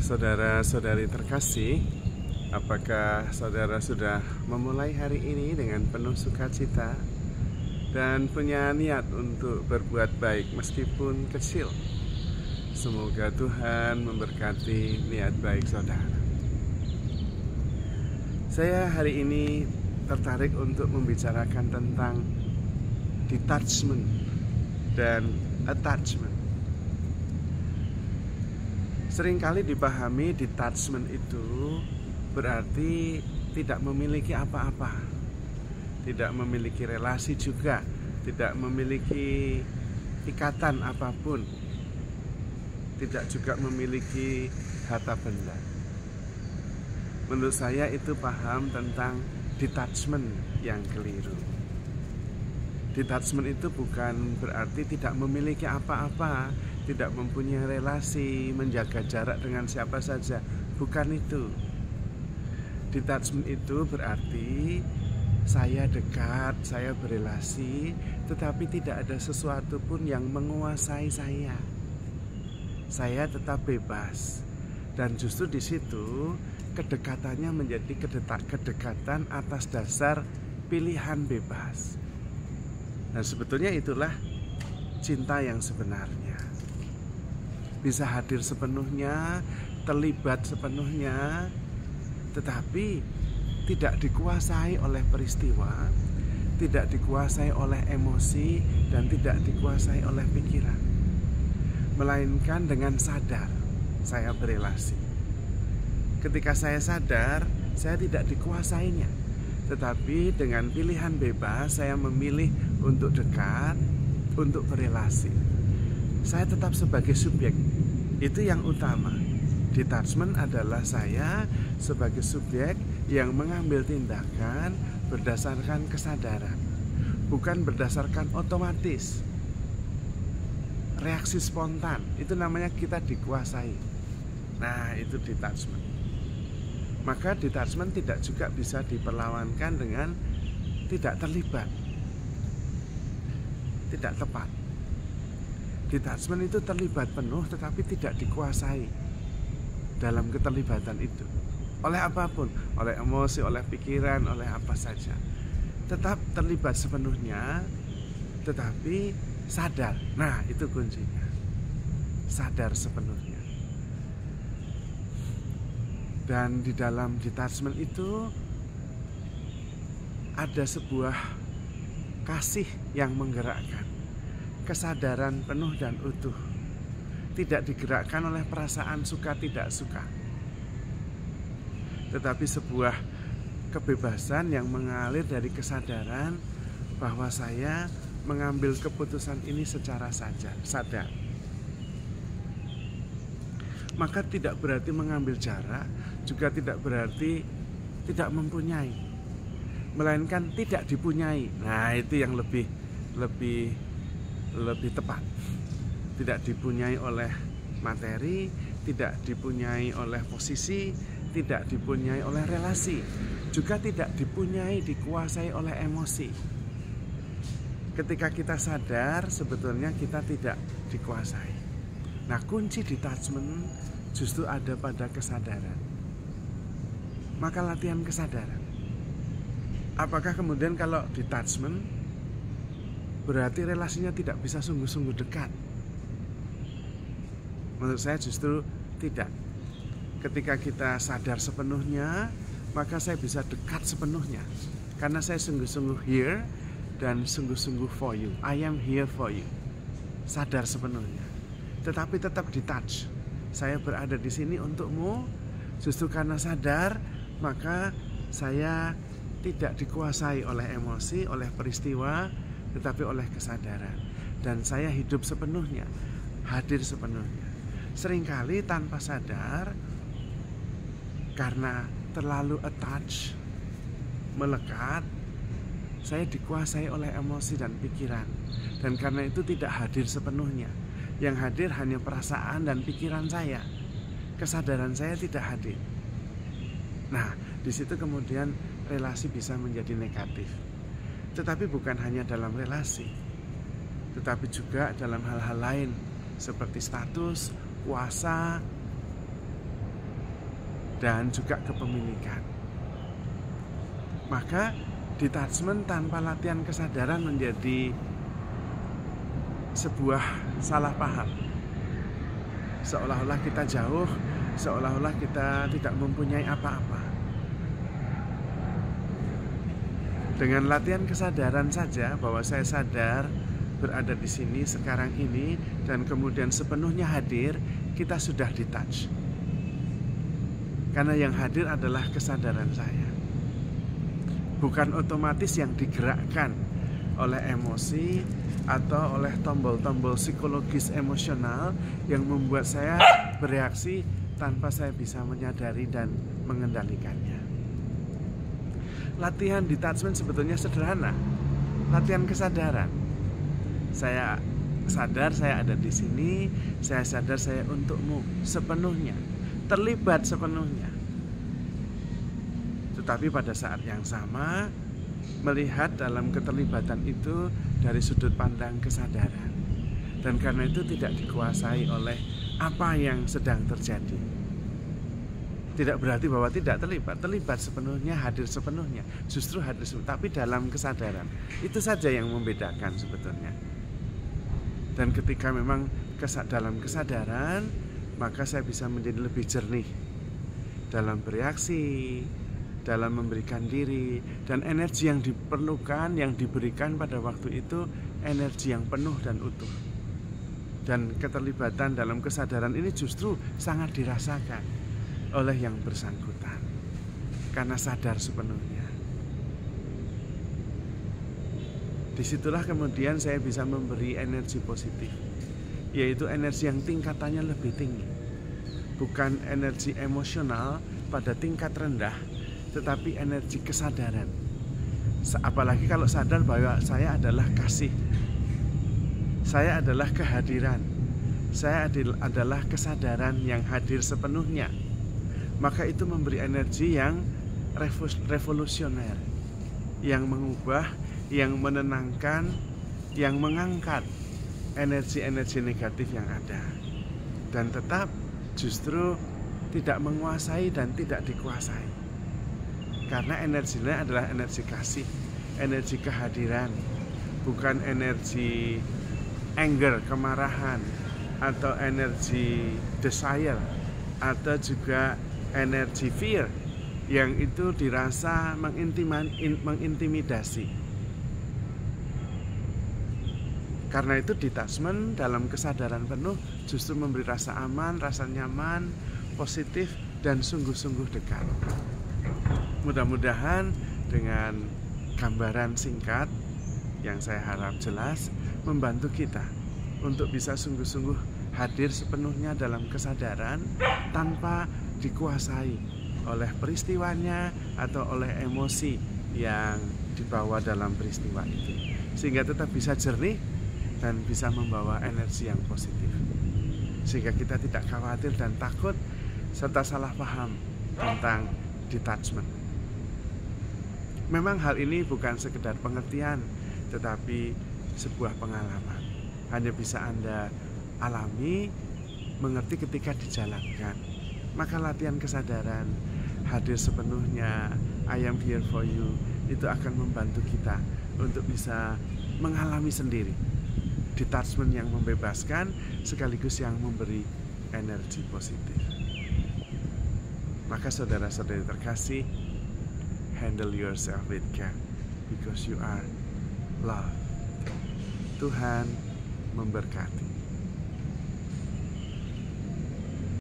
Saudara-saudari terkasih, apakah saudara sudah memulai hari ini dengan penuh sukacita dan punya niat untuk berbuat baik meskipun kecil? Semoga Tuhan memberkati niat baik saudara. Saya hari ini tertarik untuk membicarakan tentang detachment dan attachment. Seringkali dipahami detachment itu berarti tidak memiliki apa-apa, tidak memiliki relasi juga, tidak memiliki ikatan apapun, tidak juga memiliki harta benda. Menurut saya itu paham tentang detachment yang keliru. Detachment itu bukan berarti tidak memiliki apa-apa, tidak mempunyai relasi, menjaga jarak dengan siapa saja. Bukan itu. Detachment itu berarti saya dekat, saya berelasi, tetapi tidak ada sesuatu pun yang menguasai saya. Saya tetap bebas. Dan justru di situ kedekatannya menjadi kedekatan atas dasar pilihan bebas. Dan sebetulnya itulah cinta yang sebenarnya. Bisa hadir sepenuhnya, terlibat sepenuhnya, tetapi tidak dikuasai oleh peristiwa, tidak dikuasai oleh emosi, dan tidak dikuasai oleh pikiran. Melainkan dengan sadar, saya berelasi. Ketika saya sadar, saya tidak dikuasainya, tetapi dengan pilihan bebas, saya memilih untuk dekat, untuk berelasi. Saya tetap sebagai subjek. Itu yang utama. Detachment adalah saya sebagai subjek yang mengambil tindakan berdasarkan kesadaran, bukan berdasarkan otomatis. Reaksi spontan, itu namanya kita dikuasai. Nah, itu detachment. Maka detachment tidak juga bisa diperlawankan dengan tidak terlibat. Tidak tepat. Detachment itu terlibat penuh tetapi tidak dikuasai dalam keterlibatan itu oleh apapun, oleh emosi, oleh pikiran, oleh apa saja. Tetap terlibat sepenuhnya tetapi sadar. Nah, itu kuncinya. Sadar sepenuhnya. Dan di dalam detachment itu ada sebuah kasih yang menggerakkan, kesadaran penuh dan utuh, tidak digerakkan oleh perasaan suka tidak suka, tetapi sebuah kebebasan yang mengalir dari kesadaran bahwa saya mengambil keputusan ini secara sadar. Maka tidak berarti mengambil jarak, juga tidak berarti tidak mempunyai, melainkan tidak dipunyai. Nah, itu yang lebih tepat. Tidak dipunyai oleh materi, tidak dipunyai oleh posisi, tidak dipunyai oleh relasi, juga tidak dikuasai oleh emosi. Ketika kita sadar, sebetulnya kita tidak dikuasai. Nah, kunci detachment justru ada pada kesadaran. Maka latihan kesadaran. Apakah kemudian kalau detachment berarti relasinya tidak bisa sungguh-sungguh dekat? Menurut saya justru tidak. Ketika kita sadar sepenuhnya, maka saya bisa dekat sepenuhnya. Karena saya sungguh-sungguh here dan sungguh-sungguh for you. I am here for you. Sadar sepenuhnya. Tetapi tetap detach. Saya berada di sini untukmu. Justru karena sadar, maka saya tidak dikuasai oleh emosi, oleh peristiwa, tetapi oleh kesadaran. Dan saya hidup sepenuhnya, hadir sepenuhnya. Seringkali tanpa sadar, karena terlalu attach, melekat, saya dikuasai oleh emosi dan pikiran. Dan karena itu tidak hadir sepenuhnya. Yang hadir hanya perasaan dan pikiran saya. Kesadaran saya tidak hadir. Nah, di situ kemudian relasi bisa menjadi negatif. Tetapi bukan hanya dalam relasi, tetapi juga dalam hal-hal lain seperti status, kuasa, dan juga kepemilikan. Maka detachment tanpa latihan kesadaran menjadi sebuah salah paham. Seolah-olah kita jauh, seolah-olah kita tidak mempunyai apa-apa. Dengan latihan kesadaran saja bahwa saya sadar berada di sini sekarang ini dan kemudian sepenuhnya hadir, kita sudah detach. Karena yang hadir adalah kesadaran saya. Bukan otomatis yang digerakkan oleh emosi atau oleh tombol-tombol psikologis emosional yang membuat saya bereaksi tanpa saya bisa menyadari dan mengendalikannya. Latihan detachment sebetulnya sederhana. Latihan kesadaran. Saya sadar saya ada di sini, saya sadar saya untukmu sepenuhnya, terlibat sepenuhnya. Tetapi pada saat yang sama melihat dalam keterlibatan itu dari sudut pandang kesadaran. Dan karena itu tidak dikuasai oleh apa yang sedang terjadi. Tidak berarti bahwa tidak terlibat sepenuhnya, hadir sepenuhnya. Justru hadir sepenuhnya, tapi dalam kesadaran. Itu saja yang membedakan sebetulnya. Dan ketika memang dalam kesadaran, maka saya bisa menjadi lebih jernih dalam bereaksi, dalam memberikan diri, dan energi yang diperlukan, yang diberikan pada waktu itu energi yang penuh dan utuh. Dan keterlibatan dalam kesadaran ini justru sangat dirasakan oleh yang bersangkutan karena sadar sepenuhnya. Disitulah kemudian saya bisa memberi energi positif, yaitu energi yang tingkatannya lebih tinggi. Bukan energi emosional pada tingkat rendah, tetapi energi kesadaran. Apalagi kalau sadar bahwa saya adalah kasih, saya adalah kehadiran, saya adalah kesadaran yang hadir sepenuhnya. Maka itu memberi energi yang revolusioner, yang mengubah, yang menenangkan, yang mengangkat energi-energi negatif yang ada. Dan tetap justru tidak menguasai dan tidak dikuasai. Karena energinya adalah energi kasih, energi kehadiran, bukan energi anger, kemarahan, atau energi desire, atau juga energi fear yang itu dirasa mengintimidasi. Karena itu detachment dalam kesadaran penuh justru memberi rasa aman, rasa nyaman, positif, dan sungguh-sungguh dekat. Mudah-mudahan dengan gambaran singkat yang saya harap jelas membantu kita untuk bisa sungguh-sungguh hadir sepenuhnya dalam kesadaran tanpa dikuasai oleh peristiwanya atau oleh emosi yang dibawa dalam peristiwa itu, sehingga tetap bisa jernih dan bisa membawa energi yang positif, sehingga kita tidak khawatir dan takut serta salah paham tentang detachment. Memang hal ini bukan sekedar pengertian, tetapi sebuah pengalaman. Hanya bisa Anda alami, mengerti ketika dijalankan. Maka latihan kesadaran, hadir sepenuhnya, I am here for you, itu akan membantu kita untuk bisa mengalami sendiri detachment yang membebaskan sekaligus yang memberi energi positif. Maka saudara-saudari terkasih, handle yourself with care because you are love. Tuhan memberkati.